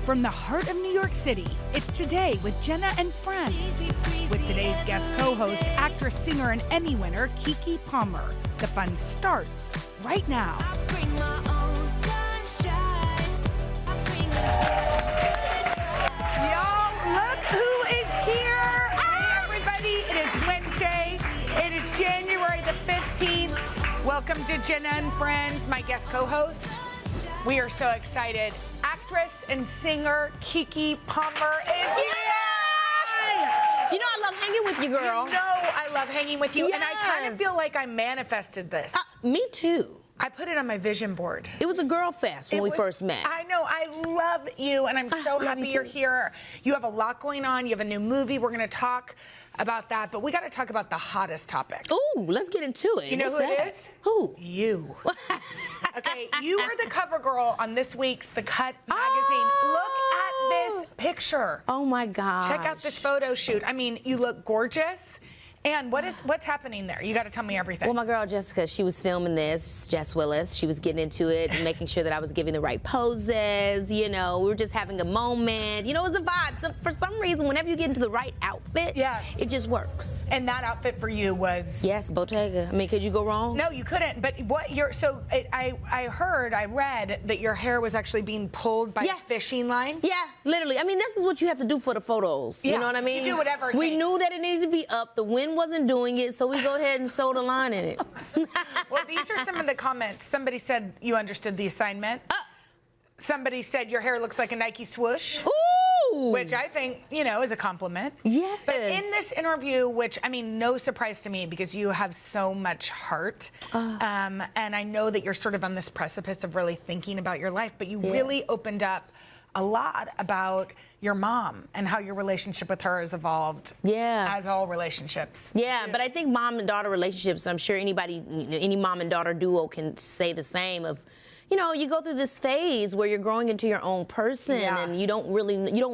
From the heart of New York City, it's Today with Jenna and Friends. With today's guest co-host, actress, singer, and Emmy winner, Keke Palmer. The fun starts right now. Y'all, look who is here. Hey, everybody, it is Wednesday. It is January the 15th. Welcome to Jenna and Friends, my guest co-host. We are so excited. Actress and singer Keke Palmer is here. You know I love hanging with you, girl. You know I love hanging with you, Yes. and I kind of feel like I manifested this. Me too. I put it on my vision board. It was a girl fest when we first met. I know. I love you, and I'm so happy you're here. You have a lot going on. You have a new movie. We're going to talk about that, but we got to talk about the hottest topic. Ooh, let's get into it. You know who it is? Who? You. Okay, you are the cover girl on this week's The Cut magazine. Look at this picture. Oh my gosh. Check out this photo shoot. I mean, you look gorgeous. And what's happening there? You got to tell me everything. Well, my girl Jessica, she was filming this, Jess Willis. She was getting into it, making sure that I was giving the right poses. You know, we were just having a moment. You know, it was the vibe. So for some reason, whenever you get into the right outfit, yes, it just works. And that outfit for you was? Yes, Bottega. I mean, could you go wrong? No, you couldn't. But I read that your hair was actually being pulled by a fishing line. Yeah, literally. I mean, this is what you have to do for the photos. Yeah, you know what I mean? You do whatever it takes. We knew that it needed to be up. The wind wasn't doing it, so we go ahead and sew the line in it. Well, these are some of the comments. Somebody said you understood the assignment. Somebody said your hair looks like a Nike swoosh. Ooh! Which I think, you know, is a compliment. Yes. But in this interview, which, I mean, no surprise to me because you have so much heart. And I know that you're sort of on this precipice of really thinking about your life, but you really opened up a lot about your mom and how your relationship with her has evolved. Yeah. As all relationships. Yeah, but I think mom and daughter relationships, I'm sure anybody, any mom and daughter duo can say the same of, you know, you go through this phase where you're growing into your own person and you don't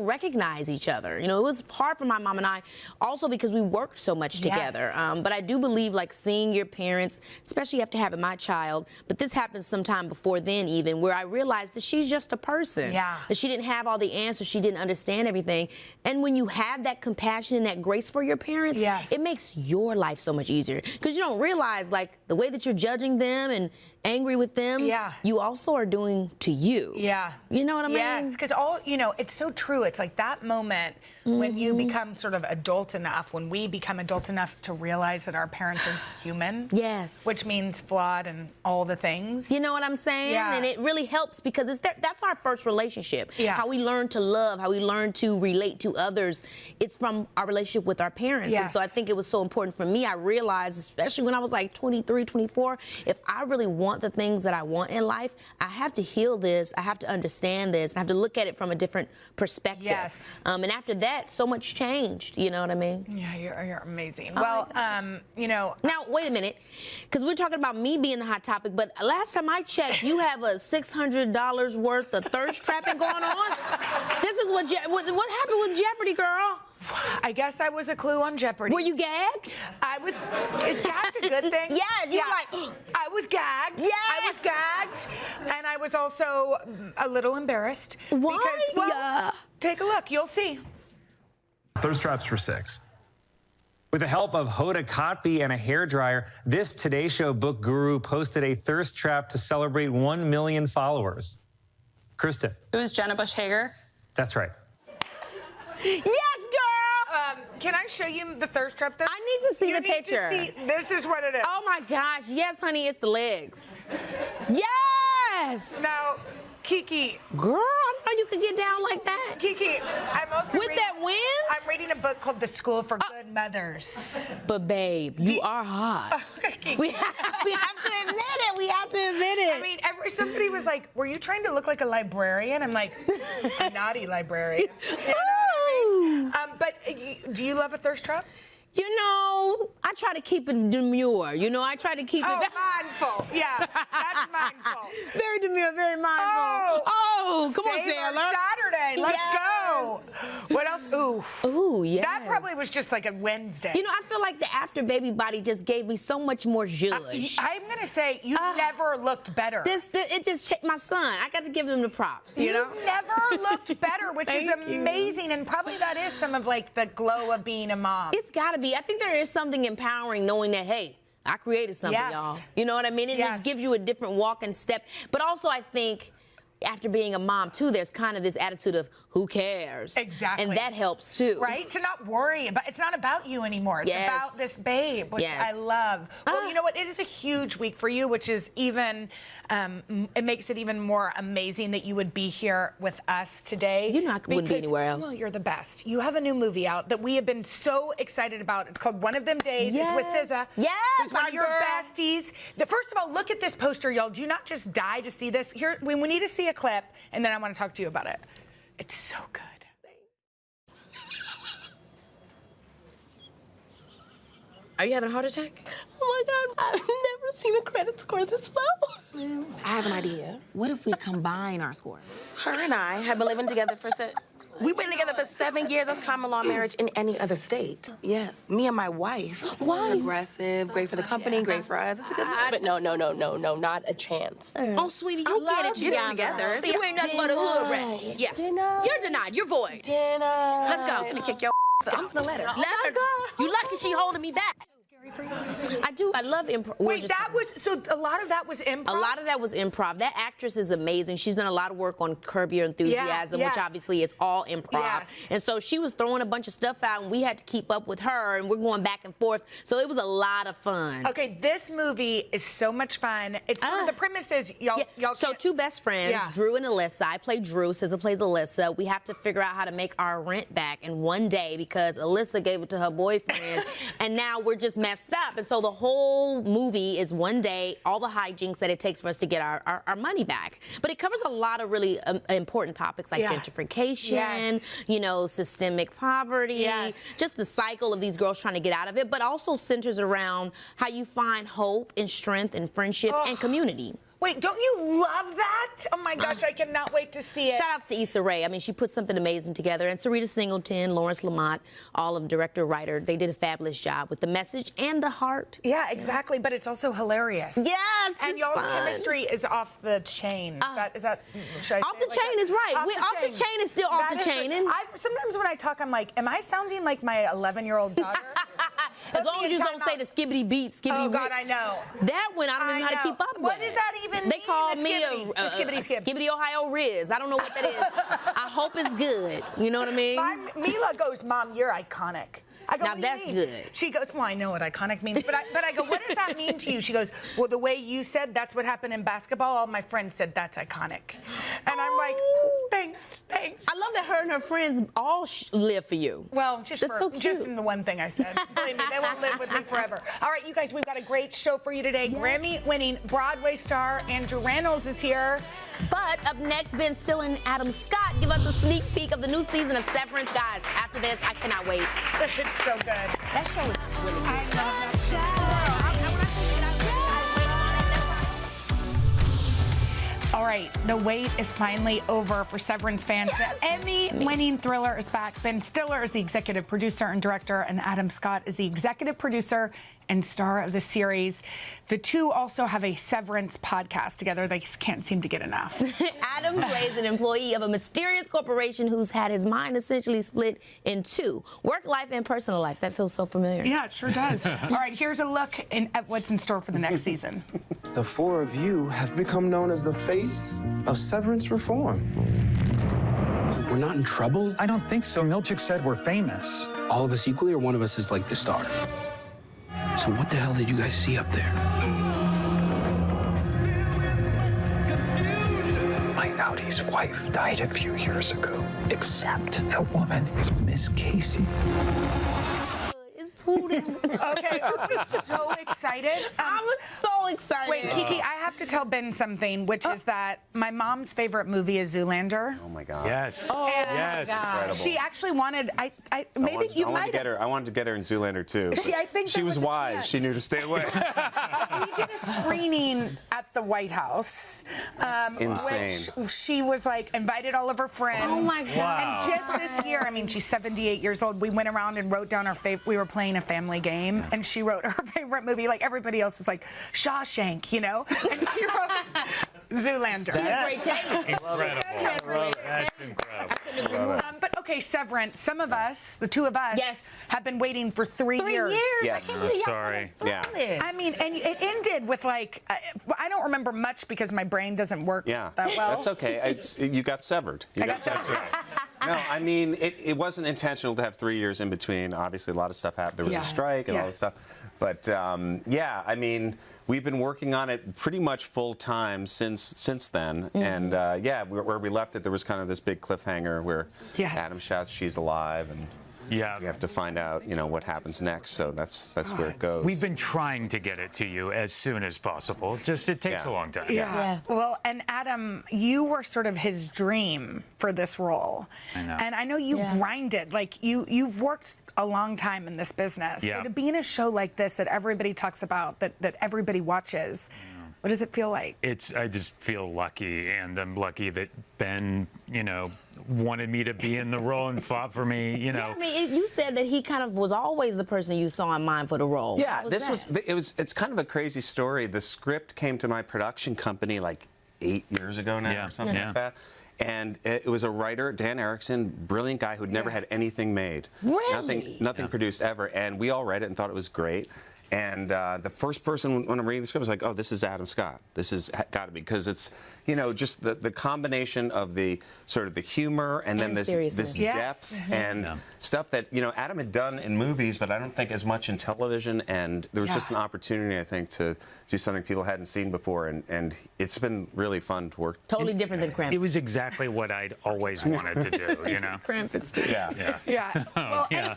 recognize each other. You know, it was hard for my mom and I also because we worked so much together. But I do believe like seeing your parents, especially after having my child, but this happened sometime before then even, where I realized that she's just a person. Yeah. That she didn't have all the answers, she didn't understand everything. And when you have that compassion and that grace for your parents, it makes your life so much easier. Because you don't realize like the way that you're judging them and angry with them, you also are doing to you. Yeah. You know what I mean? Yes, because you know, it's so true. It's like that moment when you become sort of adult enough, when we become adult enough to realize that our parents are human. Yes. Which means flawed and all the things. You know what I'm saying? Yeah. And it really helps because that's our first relationship. Yeah. How we learn to love, how we learn to relate to others. It's from our relationship with our parents. Yes. And so I think it was so important for me. I realized, especially when I was like 23, 24, if I really want the things that I want in life, I have to heal this. I have to understand this. I have to look at it from a different perspective. Yes. And after that, so much changed. You know what I mean? Yeah, you're amazing. Oh, well, you know. Now, wait a minute, because we're talking about me being the hot topic, but last time I checked, you have a $600 worth of thirst trapping going on. This is what happened with Jeopardy, girl? I guess I was a clue on Jeopardy. Were you gagged? Is gagged a good thing? Yes, you were like, I was gagged. Yes. I was gagged. And I was also a little embarrassed. Why? Because, well, take a look. You'll see. Thirst traps for 6. With the help of Hoda Kotb and a hairdryer, this Today Show book guru posted a thirst trap to celebrate 1 million followers. Kristen. It was Jenna Bush-Hager. That's right. Yes, girl! Can I show you the thirst trap? I need to see the picture. This is what it is. Oh my gosh, yes, honey, it's the legs. Yes! Now, Keke. Girl, I didn't know you could get down like that. Keke, I'm also with that wind? I'm reading a book called The School for Good Mothers. But babe, you are hot. We have to admit it. We have to admit it. I mean, somebody was like, "Were you trying to look like a librarian?" I'm like, "A naughty librarian." You know what I mean? But do you love a thirst trap? You know, I try to keep it demure. You know, I try to keep it mindful. Yeah, that's mindful. Very demure, very mindful. Oh, come on, Sailor Sailor. Saturday. right, let's go. What else? Ooh, yeah. That probably was just like a Wednesday. You know, I feel like the after baby body just gave me so much more zhuzh. I'm gonna say you never looked better. It just my son. I got to give him the props. You know, never looked better, which is amazing, and probably that is some of like the glow of being a mom. It's got to be. I think there is something empowering knowing that, hey, I created something, y'all. You know what I mean? It just gives you a different walk and step. But also, I think after being a mom, too, there's kind of this attitude of who cares? Exactly. And that helps, too. Right? To not worry about, it's not about you anymore. It's about this babe, which I love. Well, you know what? It is a huge week for you, which is even, it makes it even more amazing that you would be here with us today. You wouldn't be anywhere else. Well, you're the best. You have a new movie out that we have been so excited about. It's called One of Them Days. It's with SZA. Yes, who's one of your besties. First of all, look at this poster, y'all. Do not just die to see this. Here, we need to see a clip, and then I want to talk to you about it. It's so good. Are you having a heart attack? Oh my God, I've never seen a credit score this low. I have an idea. What if we combine our scores? Her and I have been living together for We've been together for 7 years. That's common law marriage in any other state. Yes, me and my wife. Why? Aggressive, great for the company, great for us. It's a good look. But no, not a chance. Oh, sweetie, you get it together. You ain't nothing but a hood rat. Yeah. You're denied. You're void. Let's go. I'm gonna kick your ass. I'm gonna let her. Let her. You lucky she holding me back. I do. I love improv. Wait, so a lot of that was improv? A lot of that was improv. That actress is amazing. She's done a lot of work on Curb Your Enthusiasm, which obviously is all improv. And so she was throwing a bunch of stuff out, and we had to keep up with her, and we're going back and forth. So it was a lot of fun. Okay, this movie is so much fun. It's sort of the premise is y'all. So two best friends, Drew and Alyssa. I play Drew. SZA plays Alyssa. We have to figure out how to make our rent back in one day because Alyssa gave it to her boyfriend, and now we're just messed up. And so the whole movie is one day, all the hijinks that it takes for us to get our money back. But it covers a lot of really important topics like gentrification, you know, systemic poverty, just the cycle of these girls trying to get out of it, but also centers around how you find hope and strength and friendship and community. Wait, don't you love that? Oh my gosh, I cannot wait to see it. Shout outs to Issa Rae. I mean, she put something amazing together. And Sarita Singleton, Lawrence Lamont, all of director, writer, they did a fabulous job with the message and the heart. Yeah, exactly, but it's also hilarious. Yes, and y'all's chemistry is off the chain. Is that should I off the chain is right. Off the chain is still off the chain. Sometimes when I talk, I'm like, am I sounding like my 11-year-old daughter? As long as you don't say the skibbity beat, skibbity. Oh God, I know. That one I don't even know how to keep up with. What does that even mean? They call me a skibbity Ohio Riz. I don't know what that is. I hope it's good. You know what I mean? Mila goes, Mom, you're iconic. I go, now that's good. She goes, well, I know what iconic means, but I go, what does that mean to you? She goes, well, the way you said that's what happened in basketball, all my friends said that's iconic. And I'm like, thanks. I love that her and her friends all live for you. Well, just in the one thing I said. Believe me, they won't live with me forever. All right, you guys, we've got a great show for you today. Grammy-winning Broadway star Andrew Reynolds is here. But up next, Ben Stiller and Adam Scott give us a sneak peek of the new season of Severance. Guys, after this, I cannot wait. It's so good. That show is really good. I love that show. All right, the wait is finally over for Severance fans. The Emmy-winning thriller is back. Ben Stiller is the executive producer and director, and Adam Scott is the executive producer and star of the series. The two also have a Severance podcast together. They can't seem to get enough. Adam plays an employee of a mysterious corporation who's had his mind essentially split in two, work life and personal life. That feels so familiar. Yeah, it sure does. All right, here's a look at what's in store for the next season. The four of you have become known as the face of Severance reform. We're not in trouble? I don't think so. Milchick said we're famous. All of us equally, or one of us is like the star? So what the hell did you guys see up there? My Audi's wife died a few years ago, except the woman is Miss Casey. It's Okay, I'm so excited. I was so excited. Wait, Kiki, I have to tell Ben something, which is that my mom's favorite movie is Zoolander. Oh my God. Yes. And yes. Incredible. she actually wanted. I wanted to get her in Zoolander too. I think she there was was a wise. chance. She knew to stay away. We did a screening at the White House. Insane. Which she was like invited all of her friends. Oh my God. Wow. And just this year, I mean, she's 78 years old. We went around and wrote down our favorite. We were playing a family game, and she wrote her favorite movie. Like everybody else was like Shawshank, you know, and she wrote Zoolander. Great taste. Incredible. That's incredible. But okay, Severance. Some of us, the two of us, Yes. have been waiting for 3 years. Yes. I can't believe y'all Sorry. let us through this. I mean, and it ended with like, I don't remember much because my brain doesn't work that well. That's okay. You got severed. You got severed. No, I mean, it wasn't intentional to have 3 years in between. Obviously, a lot of stuff happened. There was a strike and all this stuff. But yeah, I mean, we've been working on it pretty much full time since then. And yeah, where we left it, there was kind of this big cliffhanger where Adam shouts, "She's alive," and Yeah. we have to find out, what happens next. So that's where it goes. We've been trying to get it to you as soon as possible. Just it takes a long time. Yeah. Well, and Adam, you were sort of his dream for this role. I know. And I know you grinded. Like you've worked a long time in this business. Yeah. So to be in a show like this that everybody talks about, that everybody watches, what does it feel like? I just feel lucky, and I'm lucky that Ben, wanted me to be in the role and fought for me, Yeah, I mean, you said that he kind of was always the person you saw in mind for the role. Yeah, it's kind of a crazy story. The script came to my production company like 8 years ago now or something like that. And it was a writer, Dan Erickson, brilliant guy who'd never had anything made. Really? Nothing produced ever. And we all read it and thought it was great. And the first person, when I'm reading the script, was like, oh, this is Adam Scott. This has got to be, because it's, just the combination of the sort of the humor and then this depth and stuff that, Adam had done in movies, but I don't think as much in television. And there was just an opportunity, I think, to do something people hadn't seen before. And it's been really fun to work. Totally different than Krampus. It was exactly what I'd always wanted to do, Krampus, too. Yeah. Well, and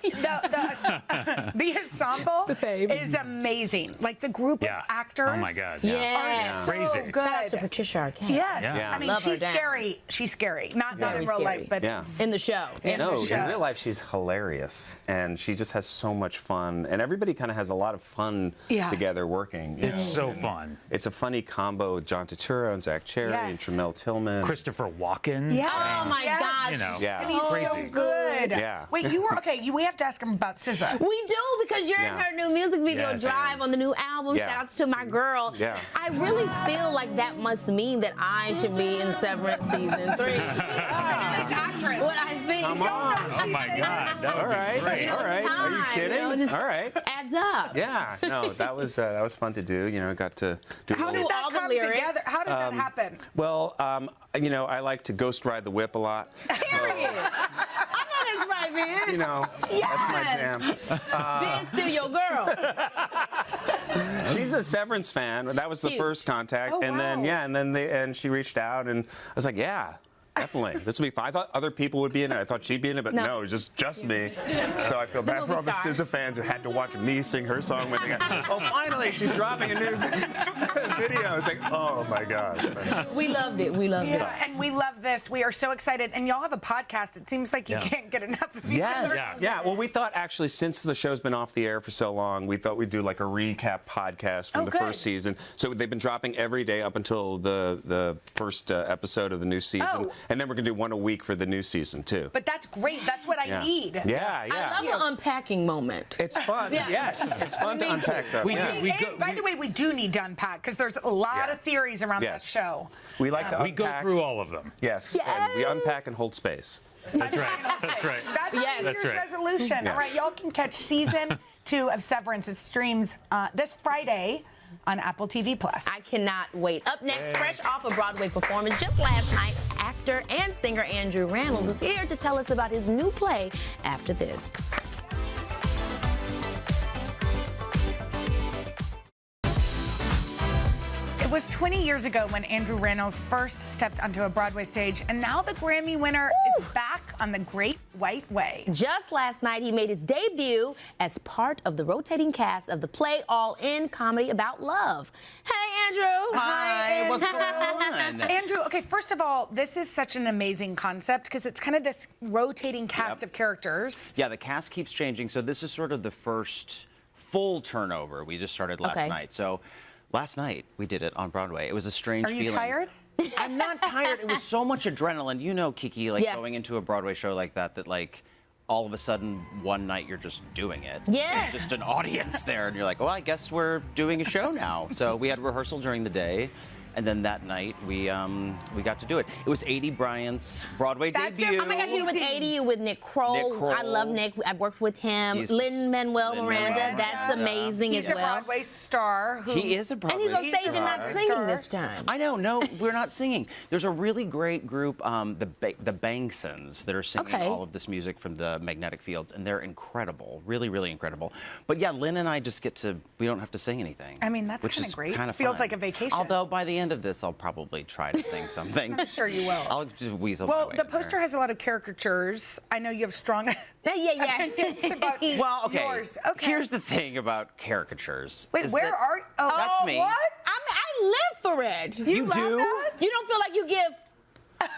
the ensemble is amazing. Like the group of actors. Oh my God. Are so crazy. good. Shout out to Patricia Arquette. Yes. Yeah. I mean, Love her she's down. scary. She's scary. Not in real life, but in the show. In real life, she's hilarious, and she just has so much fun, and everybody kind of has a lot of fun together working. It's so fun. It's a funny combo with John Turturro and Zach Cherry and Tramell Tillman. Christopher Walken. Yes. Oh my gosh. And he's so good. Yeah. Wait, you were we have to ask him about SZA. We do, because you're in her new music video, Yes. Drive, on the new album. Shout outs to my girl. Yeah. I really feel like that must mean that I should be in Severance season 3. What I think. Come on. Oh my God. That would be great. All right. Are you kidding? All right. Adds up. Yeah. No, that was fun to do. Got to do. How did that come together? How did that happen? Well, I like to ghost ride the whip a lot. Period. I know that's right, man. That's my jam. Ben's still your girl. She's a Severance fan. That was the first contact, and then she reached out, and I was like, yeah. Definitely. This will be fun. I thought other people would be in it. I thought she'd be in it, but no, it was just me. So I feel bad for all the SZA fans who had to watch me sing her song when they got, oh, finally, she's dropping a new video. It's like, oh, my God. We loved it. We loved it. And we love this. We are so excited. And y'all have a podcast. It seems like you can't get enough of each other. Yeah. Well, we thought, actually, since the show's been off the air for so long, we thought we'd do like a recap podcast from the first season. So they've been dropping every day up until the first episode of the new season. And then we're going to do one a week for the new season, too. But that's great. That's what I need. Yeah. I love an unpacking moment. It's fun. Yes. It's fun to unpack stuff. By the way, we do need to unpack, because there's a lot of theories around that show. We like to unpack. We go through all of them. Yes. And we unpack and hold space. That's right. That's right. That's our New Year's resolution. All right, y'all can catch season 2 of Severance. It streams this Friday on Apple TV+. I cannot wait. Up next, fresh off a Broadway performance just last night, actor and singer Andrew Reynolds is here to tell us about his new play after this. was 20 years ago when Andrew Reynolds first stepped onto a Broadway stage, and now the Grammy winner is back on the Great White Way. Just last night, he made his debut as part of the rotating cast of the play all-in comedy about love. Hey, Andrew. Hi, what's going on? Andrew, okay, first of all, this is such an amazing concept because it's kind of this rotating cast of characters. Yeah, the cast keeps changing, so this is sort of the first full turnover. We just started last night. So last night, we did it on Broadway. It was a strange feeling. Are you tired? I'm not tired. It was so much adrenaline. You know, Kiki, like going into a Broadway show like that, like all of a sudden one night you're just doing it. Yes. There's just an audience there, and you're like, well, I guess we're doing a show now. So we had rehearsal during the day. And then that night, we got to do it. It was 80 Bryant's Broadway debut. Oh my gosh, you were with 80, you were with Nick Kroll. Nick Kroll. I love Nick. I've worked with him. Lin-Manuel Miranda. That's amazing as well. He's a Broadway star. He is a Broadway star. And he's on stage and not singing this time. I know. No, we're not singing. There's a really great group, the Banksons, that are singing all of this music from the Magnetic Fields, and they're incredible. Really, really incredible. But yeah, Lynn and I just get to, we don't have to sing anything. I mean, that's kind of great. Feels like a vacation. Although by the end of this, I'll probably try to sing something. I'm sure you will. I'll just weasel my way. Well, the poster has a lot of caricatures. I know you have strong opinions about yours. Okay. Here's the thing about caricatures. Wait, where are you? Oh, that's me. What? I live for it. You do? That? You don't feel like you give...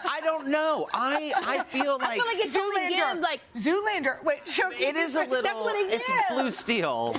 I don't know. I feel like... I feel like it's only gives like... Zoolander. Wait, show me. It is a little... That's what it it's gives. blue steel.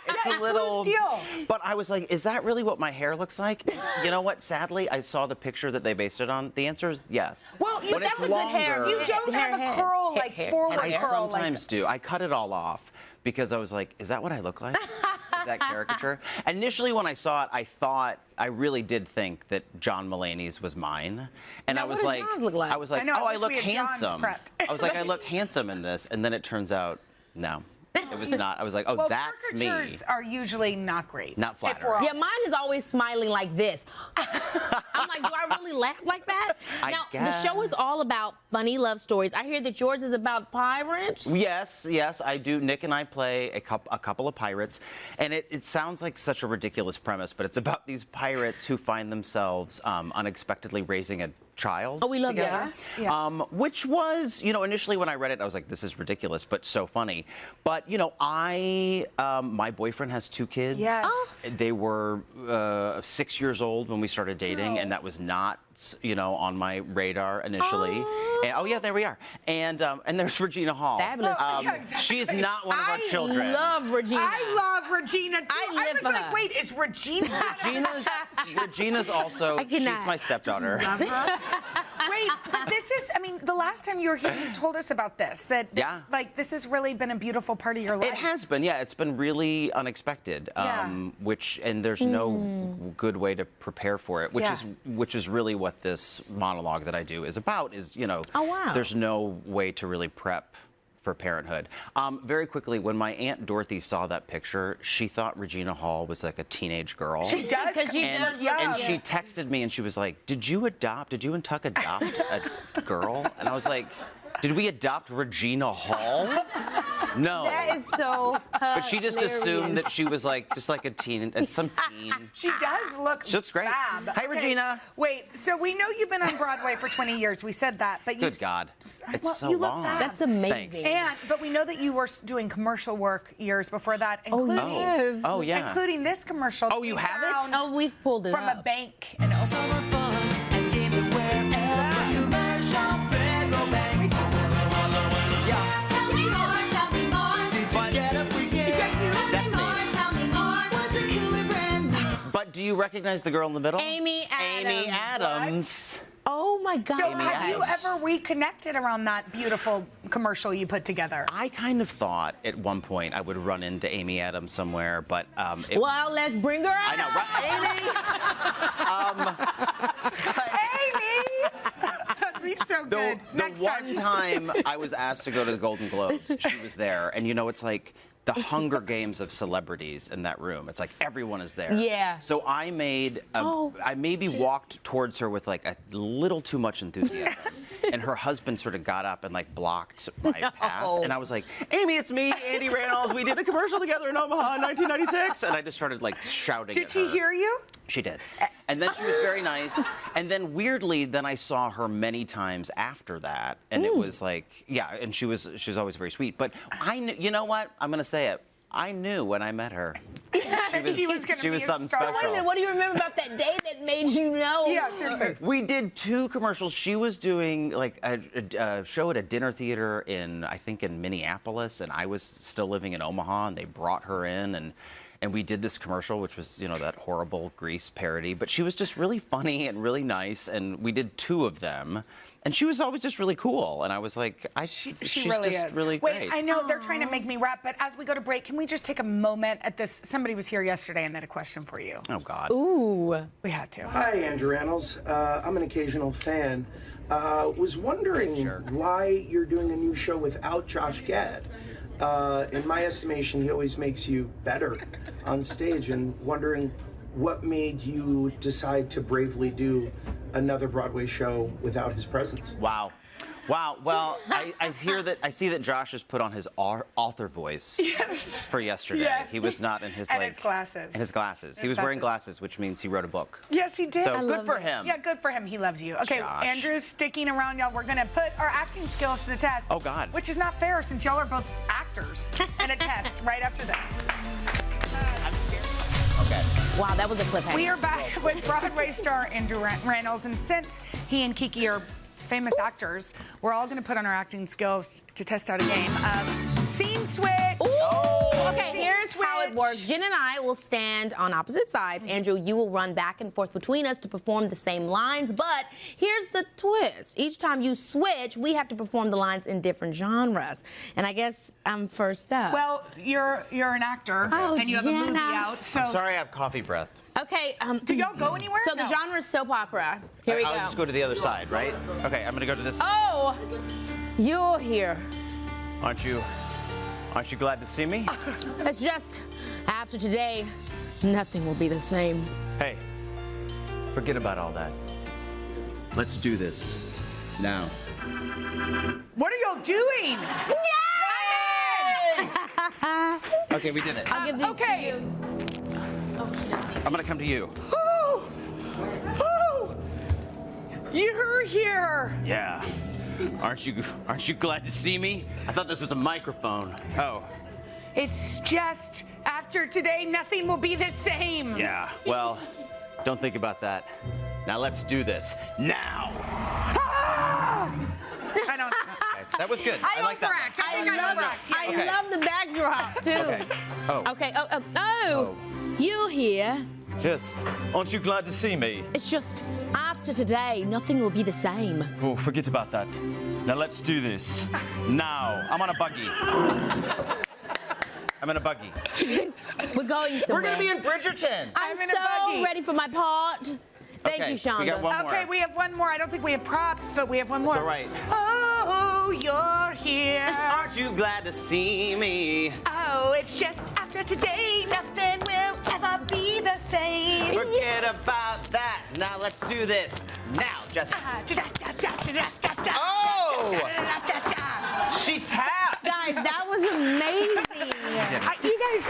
It's a little... Blue steel. But I was like, is that really what my hair looks like? You know what? Sadly, I saw the picture that they based it on. The answer is yes. Well, but that's a good hair. You don't have a curl, like forward curl. I sometimes do. I cut it all off because I was like, is that what I look like? Is that caricature? Initially, when I saw it, I really did think that John Mulaney's was mine, and I was like, I was like, oh, I look handsome. I was like, I look handsome in this, and then it turns out, no. It was not. I was like, oh, well, that's me. Caricatures are usually not great. Not flattering. Yeah, mine is always smiling like this. I'm like, do I really laugh like that? Now, the show is all about funny love stories. I hear that yours is about pirates. Yes, I do. Nick and I play a couple of pirates, and it sounds like such a ridiculous premise, but it's about these pirates who find themselves unexpectedly raising a child. Oh, we love together. that. Yeah. Which was, initially when I read it, I was like, this is ridiculous, but so funny. But, my boyfriend has 2 kids. Yes. They were 6 years old when we started dating, and that was not, on my radar initially. And, yeah, there we are. And there's Regina Hall. Fabulous. She's not one of our children. I love Regina. I love Regina, too. I live for her. Wait, is Regina? Regina's also, she's my stepdaughter. Wait, but this is, the last time you were here, you told us about this, that this has really been a beautiful part of your life. It has been, yeah. It's been really unexpected, and there's no good way to prepare for it, which is really what this monologue that I do is about, is, there's no way to really prep for parenthood. Very quickly, when my Aunt Dorothy saw that picture, she thought Regina Hall was like a teenage girl. She does, because she does. And she texted me and she was like, did you and Tuck adopt a girl? And I was like, did we adopt Regina Hall? No. That is so But she just assumed that she was just like a teen, some teen. She does look She looks great. fab. Hi, Regina. Wait, so we know you've been on Broadway for 20 years. We said that, but Good God. It's so you look long. fab. That's amazing. Thanks. But we know that you were doing commercial work years before that, including, Oh, yeah. including this commercial. Oh, you have it? Oh, we've pulled it from up. a bank in Oklahoma. But do you recognize the girl in the middle? Amy Adams. Amy Adams. Oh my God. So have you ever reconnected around that beautiful commercial you put together? I kind of thought at one point I would run into Amy Adams somewhere, but well, let's bring her out. I Amy! That'd be so good. The one time I was asked to go to the Golden Globes, she was there, and it's like the Hunger Games of celebrities in that room. It's like everyone is there. Yeah. So I maybe walked towards her with like a little too much enthusiasm. And her husband sort of got up and blocked my path. And I was like, Amy, it's me, Andy Reynolds. We did a commercial together in Omaha in 1996. And I just started shouting at her. Did she hear you? She did. And then she was very nice. And then weirdly, then I saw her many times after that. And it was like, yeah, and she was always very sweet. But I knew, you know what? I'm going to say it. I knew when I met her. She was something special. Wait a minute, what do you remember about that day that made you know? Yeah, seriously. We did 2 commercials. She was doing like a show at a dinner theater I think in Minneapolis, and I was still living in Omaha, and they brought her in, and we did this commercial, which was, you know, that horrible Grease parody. But she was just really funny and really nice, and we did 2 of them. And she was always just really cool. And I was like, she's really just is. really great. Wait, I know they're trying to make me rap, but as we go to break, can we just take a moment at this? Somebody was here yesterday and they had a question for you. Oh, God. Ooh. We had to. Hi, Andrew Reynolds. I'm an occasional fan. Was wondering why you're doing a new show without Josh Gad. In my estimation, he always makes you better on stage, and wondering what made you decide to bravely do another Broadway show without his presence. Wow. Wow. Well, I see that Josh has put on his author voice for yesterday. Yes. He was not in his And his glasses. In his glasses. He was wearing glasses, which means he wrote a book. Yes, he did. So good for him. Yeah, good for him. He loves you. Okay, Josh. Andrew's sticking around, y'all. We're gonna put our acting skills to the test. Oh, God. Which is not fair since y'all are both actors in a test right after this. I'm scared. Okay. Wow, that was a cliffhanger. We are back with Broadway star Andrew Reynolds, and since he and Kiki are famous actors, we're all going to put on our acting skills to test out a game of scene switch. Ooh. Okay, here's how it works. Jen and I will stand on opposite sides. Andrew, you will run back and forth between us to perform the same lines, but here's the twist. Each time you switch, we have to perform the lines in different genres. And I guess I'm first up. Well, you're an actor, and you have a movie out. So I'm sorry I have coffee breath. Okay. Do y'all go anywhere? So the genre is soap opera. Here we go. I'll just go to the other side, right? Okay, I'm going to go to this. Oh, you're here. Aren't you glad to see me? It's just, after today, nothing will be the same. Hey, forget about all that. Let's do this now. What are y'all doing? Yay! Okay, we did it. I'll give these to you. I'm gonna come to you. You're here. Yeah. Aren't you glad to see me? I thought this was a microphone. Oh. It's just after today, nothing will be the same. Yeah. Well, don't think about that. Now let's do this now. I don't. Okay, that was good. I like that. I love the backdrop too. Okay. Oh. Okay. Oh. You here? Yes. Aren't you glad to see me? It's just, after today, nothing will be the same. Oh, forget about that. Now let's do this. Now. I'm on a buggy. I'm in a buggy. We're going somewhere. We're gonna be in Bridgerton. I'm in a so buggy. ready for my part. Thank you, Shonda. We got one more. Okay, we have one more. I don't think we have props, but we have one more. It's all right. Oh, you're here. Aren't you glad to see me? Oh, it's just after today, nothing will ever be the same. Forget about that. Now let's do this. Now, Jessica. Oh! She tapped. Guys, that was amazing. You guys,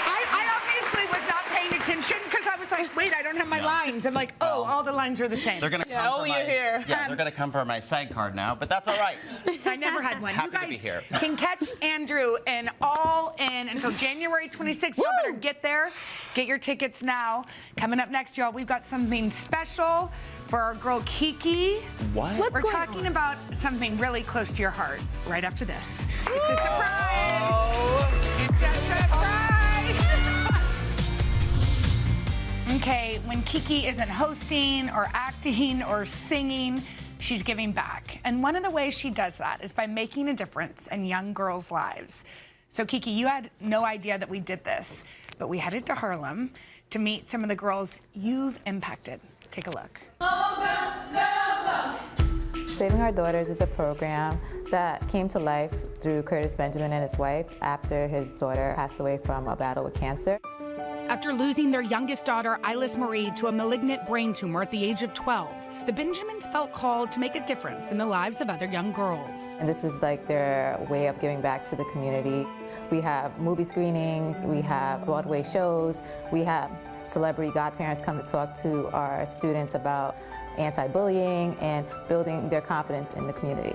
I obviously was not paying attention because I was like, wait, I don't have my lines. I'm like, oh, all the lines are the same. They're gonna come for my, here. Yeah, they're gonna come for my side card now, but that's all right. I never had one. Happy you guys to be here. can catch Andrew and All In until January 26th. Y'all better get there. Get your tickets now. Coming up next, y'all, we've got something special for our girl Kiki. What? We're talking about something really close to your heart right after this. It's a surprise. It's a surprise. Okay, when Kiki isn't hosting or acting or singing, she's giving back. And one of the ways she does that is by making a difference in young girls' lives. So Kiki, you had no idea that we did this, but we headed to Harlem to meet some of the girls you've impacted. Take a look. Saving Our Daughters is a program that came to life through Curtis Benjamin and his wife after his daughter passed away from a battle with cancer. After losing their youngest daughter, Ilis Marie, to a malignant brain tumor at the age of 12, the Benjamins felt called to make a difference in the lives of other young girls. And this is like their way of giving back to the community. We have movie screenings, we have Broadway shows, we have celebrity godparents come to talk to our students about anti-bullying and building their confidence in the community.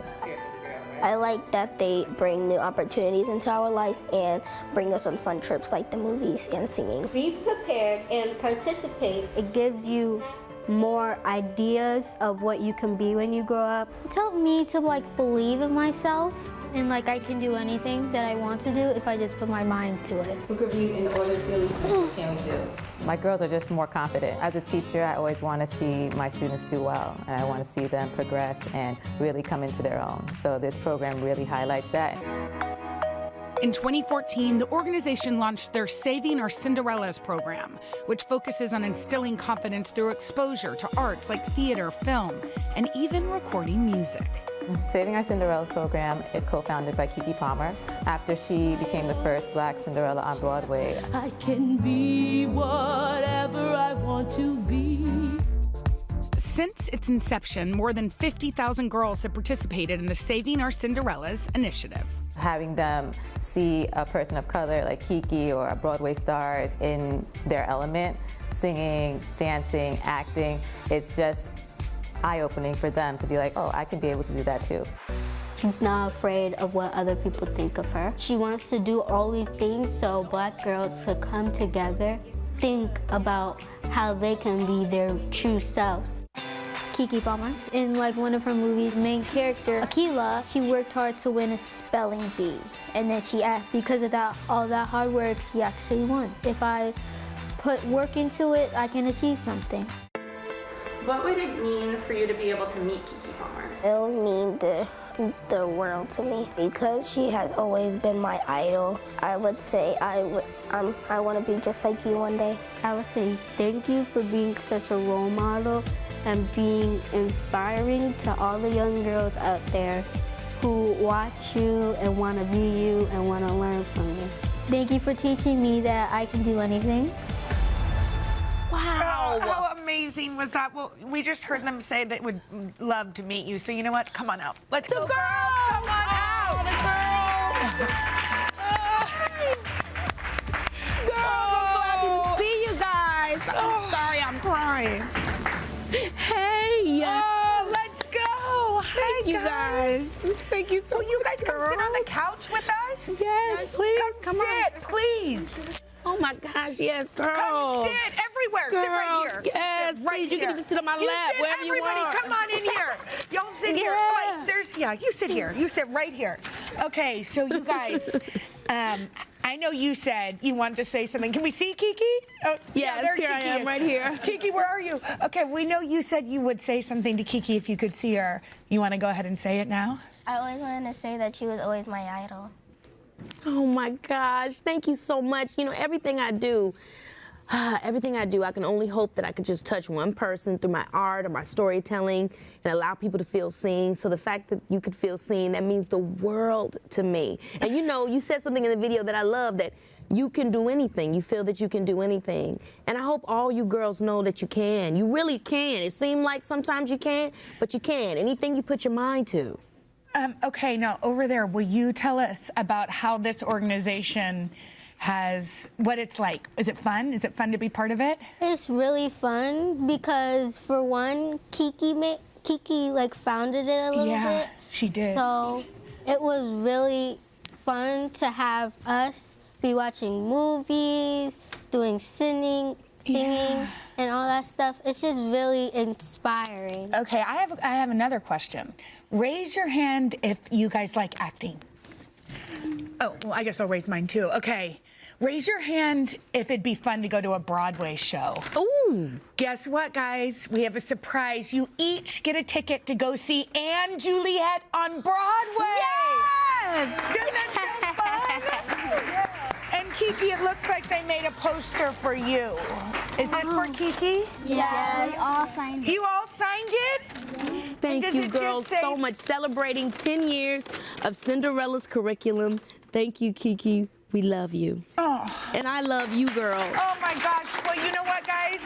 I like that they bring new opportunities into our lives and bring us on fun trips like the movies and singing. Be prepared and participate. It gives you more ideas of what you can be when you grow up. It's helped me to believe in myself and I can do anything that I want to do if I just put my mind to it. Book review in order to feel these things. What can we do? My girls are just more confident. As a teacher, I always want to see my students do well, and I want to see them progress and really come into their own. So this program really highlights that. In 2014, the organization launched their Saving Our Cinderellas program, which focuses on instilling confidence through exposure to arts like theater, film, and even recording music. Saving Our Cinderellas program is co-founded by Keke Palmer after she became the first Black Cinderella on Broadway. I can be whatever I want to be. Since its inception, more than 50,000 girls have participated in the Saving Our Cinderellas initiative. Having them see a person of color like Keke or a Broadway stars in their element, singing, dancing, acting, it's just eye-opening for them to be like, oh, I can be able to do that too. She's not afraid of what other people think of her. She wants to do all these things so Black girls could come together, think about how they can be their true selves. Keke Palmer, in one of her movies, main character, Akila, she worked hard to win a spelling bee. And then because of all that hard work, she actually won. If I put work into it, I can achieve something. What would it mean for you to be able to meet Keke Palmer? It'll mean the world to me because she has always been my idol. I would say I want to be just like you one day. I would say thank you for being such a role model and being inspiring to all the young girls out there who watch you and want to be you and want to learn from you. Thank you for teaching me that I can do anything. Wow. How amazing was that? Well, we just heard them say they would love to meet you. So you know what? Come on out. Let's go, girls. Come on out. Girls, I'm so happy to see you guys. I'm sorry, I'm crying. Hey. Oh, let's go. Thank you guys. Thank you so much. Will you guys come sit on the couch with us? Yes, please. Come sit, please. Oh my gosh, yes, girls. Come sit everywhere. Girls, sit right here. Yes, sit right please. here. You can even sit on my lap, wherever you want. Everybody, come on in here. Y'all sit here. Oh, wait, you sit here. You sit right here. Okay, so you guys, I know you said you wanted to say something. Can we see Keke? Oh, yes, here Keke I am, right here. Keke, where are you? Okay, we know you said you would say something to Keke if you could see her. You want to go ahead and say it now? I always wanted to say that she was always my idol. Oh my gosh, thank you so much. You know, everything I do, I can only hope that I could just touch one person through my art or my storytelling and allow people to feel seen. So the fact that you could feel seen, that means the world to me. And you know, you said something in the video that I love, that you can do anything. You feel that you can do anything. And I hope all you girls know that you can. You really can. It seems like sometimes you can't, but you can. Anything you put your mind to. Okay, now over there, will you tell us about how this organization what it's like? Is it fun? Is it fun to be part of it? It's really fun because, for one, Keke founded it a little bit. Yeah, she did. So it was really fun to have us be watching movies, doing singing, and all that stuff. It's just really inspiring. Okay, I have another question. Raise your hand if you guys like acting. Oh, well, I guess I'll raise mine too. Okay, raise your hand if it'd be fun to go to a Broadway show. Ooh. Guess what, guys? We have a surprise. You each get a ticket to go see Anne Juliet on Broadway. Yes! Doesn't that sound fun? And Keke, it looks like they made a poster for you. Is this for Keke? Yes. We all signed it. You all signed it? Thank you, girls, so much. Celebrating 10 years of Cinderella's curriculum. Thank you, Keke. We love you. Oh. And I love you, girls. Oh, my gosh. Well, you know what, guys?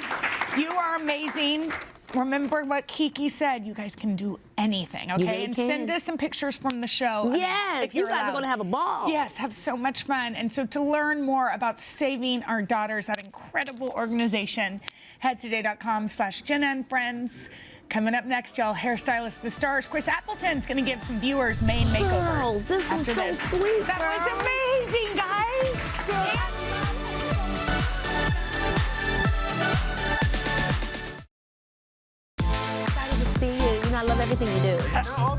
You are amazing. remember what Kiki said. You guys can do anything, okay? And send us some pictures from the show. Yes, if you guys are going to have a ball. Yes, have so much fun. And so to learn more about saving our daughters, that incredible organization, head to today.com/Jenna and Friends. Coming up next, y'all, hairstylist the stars. Chris Appleton's going to give some viewers Maine makeovers. Girl, this was so sweet. That was amazing, guys. I love everything you do.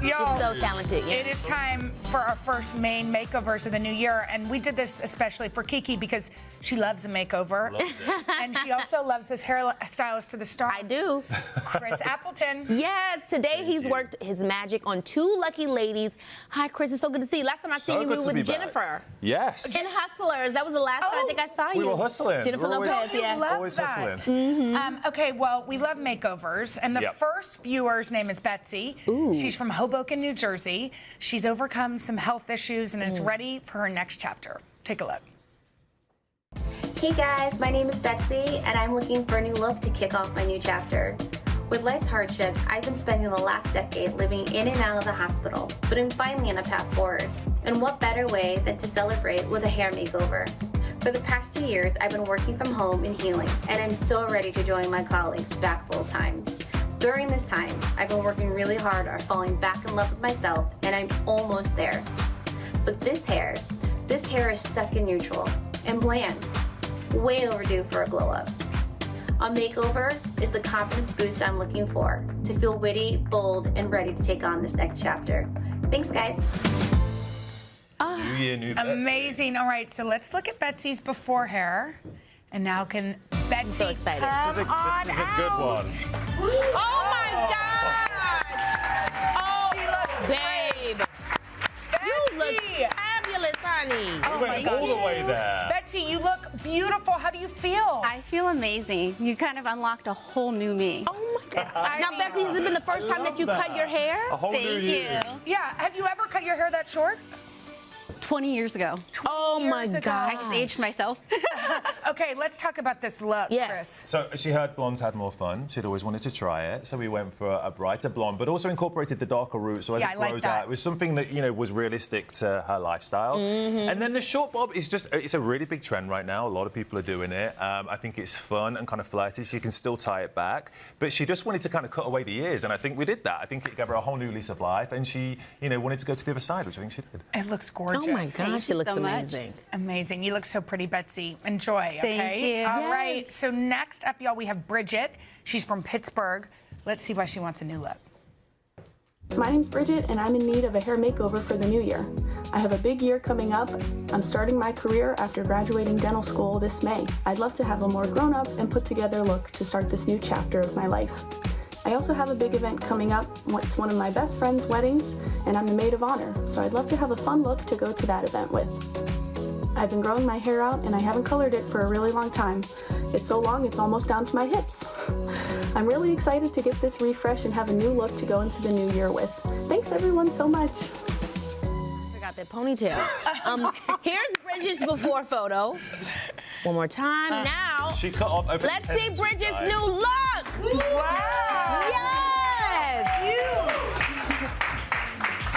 You're Yo, so talented. Yeah. It is time for our first Maine makeovers of the new year, and we did this especially for Kiki because she loves a makeover. Loves it. And she also loves this hairstylist to the star. I do. Chris Appleton. Yes, today he's worked his magic on 2 lucky ladies. Hi, Chris, it's so good to see you. Last time I seen you, we were with Jennifer. Yes. In Hustlers. That was the last time I think I saw you. We were hustling. Jennifer Lopez, yeah. Always hustling. Okay, well, we love makeovers, and the first viewer's name is Betsy. Ooh. She's from Hoboken, New Jersey. She's overcome some health issues and is ready for her next chapter. Take a look. Hey guys, my name is Betsy, and I'm looking for a new look to kick off my new chapter. With life's hardships, I've been spending the last decade living in and out of the hospital, but I'm finally on a path forward. And what better way than to celebrate with a hair makeover? For the past 2 years, I've been working from home and healing, and I'm so ready to join my colleagues back full time. During this time, I've been working really hard on falling back in love with myself, and I'm almost there. But this hair is stuck in neutral and bland. Way overdue for a glow up. A makeover is the confidence boost I'm looking for to feel witty, bold, and ready to take on this next chapter. Thanks, guys. New year, new Betsy. Amazing. All right, so let's look at Betsy's before hair. And now can Betsy I'm so excited. This is a good one. Oh my God! Oh, babe. You look fabulous, honey. We went all the way there. Betsy, you look beautiful. How do you feel? I feel amazing. You kind of unlocked a whole new me. Oh my God. Now, Betsy, has it been the first time that you cut your hair? A whole new you. Yeah. Have you ever cut your hair that short? 20 years ago. Oh my God. I just aged myself. Okay, let's talk about this look, Chris. So she heard blondes had more fun. She'd always wanted to try it. So we went for a brighter blonde, but also incorporated the darker root. So as it grows out, it was something that, you know, was realistic to her lifestyle. And then the short bob is just, it's a really big trend right now. A lot of people are doing it. I think it's fun and kind of flirty. She can still tie it back. But she just wanted to kind of cut away the ears. And I think we did that. I think it gave her a whole new lease of life. And she, you know, wanted to go to the other side, which I think she did. It looks gorgeous. Oh my gosh, she looks amazing. Amazing. You look so pretty, Betsy. Enjoy, okay? Thank you. All right, so next up, y'all, we have Bridget. She's from Pittsburgh. Let's see why she wants a new look. My name's Bridget, and I'm in need of a hair makeover for the new year. I have a big year coming up. I'm starting my career after graduating dental school this May. I'd love to have a more grown-up and put-together look to start this new chapter of my life. I also have a big event coming up. It's one of my best friend's weddings, and I'm the maid of honor, so I'd love to have a fun look to go to that event with. I've been growing my hair out, and I haven't colored it for a really long time. It's so long, it's almost down to my hips. I'm really excited to get this refresh and have a new look to go into the new year with. Thanks, everyone, so much. I forgot that ponytail. Here's Bridget's before photo. One more time. Now, she cut off over let's see Bridget's new look. Wow. Yes. Cute.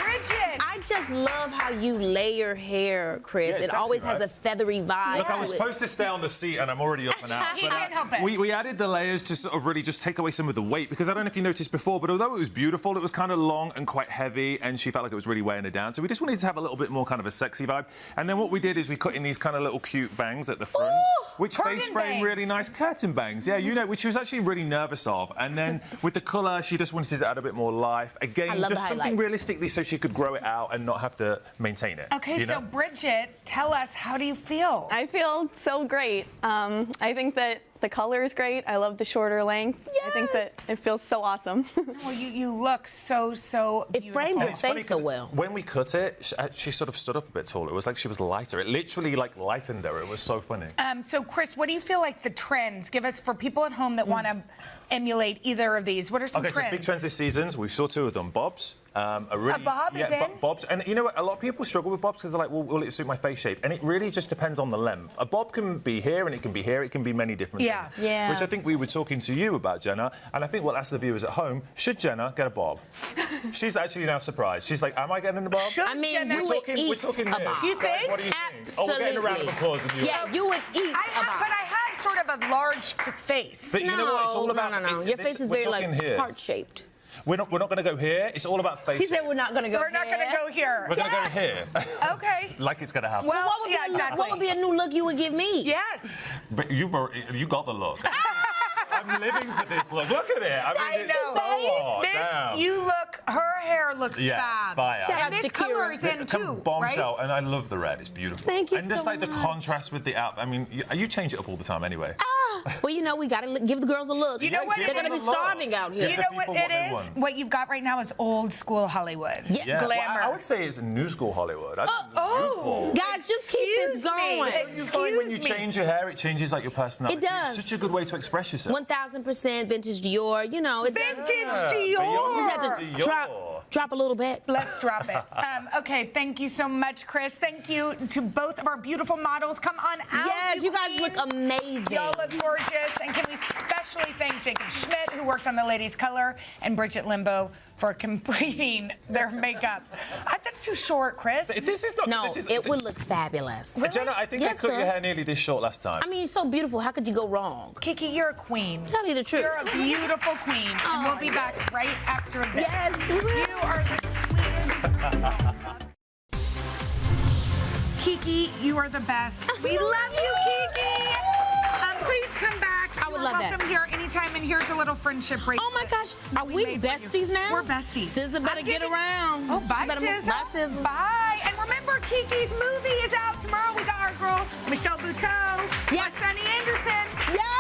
Bridget. I just love how you lay your hair, Chris. Yeah, it always has a feathery vibe. Look, I was supposed to stay on the seat, and I'm already up and out. He can't help it. We added the layers to sort of really just take away some of the weight, because I don't know if you noticed before, but although it was beautiful, it was kind of long and quite heavy, and she felt like it was really weighing her down. So we just wanted to have a little bit more kind of a sexy vibe. And then what we did is we cut in these kind of little cute bangs at the front, which face frame really nice curtain bangs. Yeah, you know, which she was actually really nervous of. And then with the colour, she just wanted to add a bit more life. Again, just something realistically so she could grow it out and not have to maintain it. Okay, you know? so Bridget, tell us, how do you feel? I feel so great. I think that the color is great. I love the shorter length. Yes. I think that it feels so awesome. Well, you look so beautiful. It frames your face so well. When we cut it, she sort of stood up a bit taller. It was like she was lighter. It literally like lightened her. It was so funny. So Chris, what do you feel like the trends? Give us, for people at home that want to emulate either of these? What are some trends? Okay, so big trends this season. We saw 2 of them. Bobs. A bob is in? Bobs. And you know what? A lot of people struggle with bobs because they're like, well, will it suit my face shape? And it really just depends on the length. A bob can be here and it can be here. It can be many different things. Yeah. Which I think we were talking to you about, Jenna. And I think we'll ask the viewers at home, should Jenna get a bob? She's actually now surprised. She's like, am I getting a bob? I mean, you would eat a bob. You think? What do you think? Oh, we're getting a round of applause. Yeah, you would eat a bob. But I have sort of a large face. But you know what? It's all about... No. Your face is very, like, heart-shaped. We're not going to go here. It's all about face. He said we're not going to go here. We're not going to go here. We're going to go here. Okay. Like it's going to happen. Well, what would be a new look you would give me? Yes. But you got the look. I'm living for this look. Look at it. I mean, it's so hot. Her hair looks fab. Fire. And this color is in too, bombshell, right? and I love the red. It's beautiful. Thank you And just so like the contrast with the outfit. I mean, you change it up all the time anyway. Well, you know, we got to give the girls a look. You know what? They're going to be starving out here. You know what it is? What you've got right now is old school Hollywood. Yeah. Glamour. Well, I would say it's new school Hollywood. I think it's beautiful. Guys, just keep this going. You find when you change your hair, it changes like your personality. It does. It's such a good way to express yourself. 1000% vintage Dior. You know, it Vintage does. Dior. You just have to drop a little bit. Let's drop it. Okay, thank you so much, Chris. Thank you to both of our beautiful models. Come on out. Yes, you guys look amazing. Y'all look gorgeous. And can we especially thank Jacob Schmidt, who worked on the ladies' color, and Bridget Limbo for completing their makeup. That's too short, Chris. This is not. No, it would look fabulous. Really? Jenna, I think they cut your hair nearly this short last time. I mean, so beautiful. How could you go wrong? Kiki, you're a queen. Tell you the truth. You're a beautiful queen. And we'll be back right after this. Yes, we will. You are the sweetest. Kiki, you are the best. We love you, Kiki. Please come back. I would love that. Welcome here anytime, and here's a little friendship break. Oh my gosh, are we besties now? We're besties. SZA better get around. Oh, bye, SZA. Bye, SZA. Bye. And remember, Kiki's movie is out tomorrow. We got our girl, Michelle Buteau. Yes. Sunny Anderson. Yes.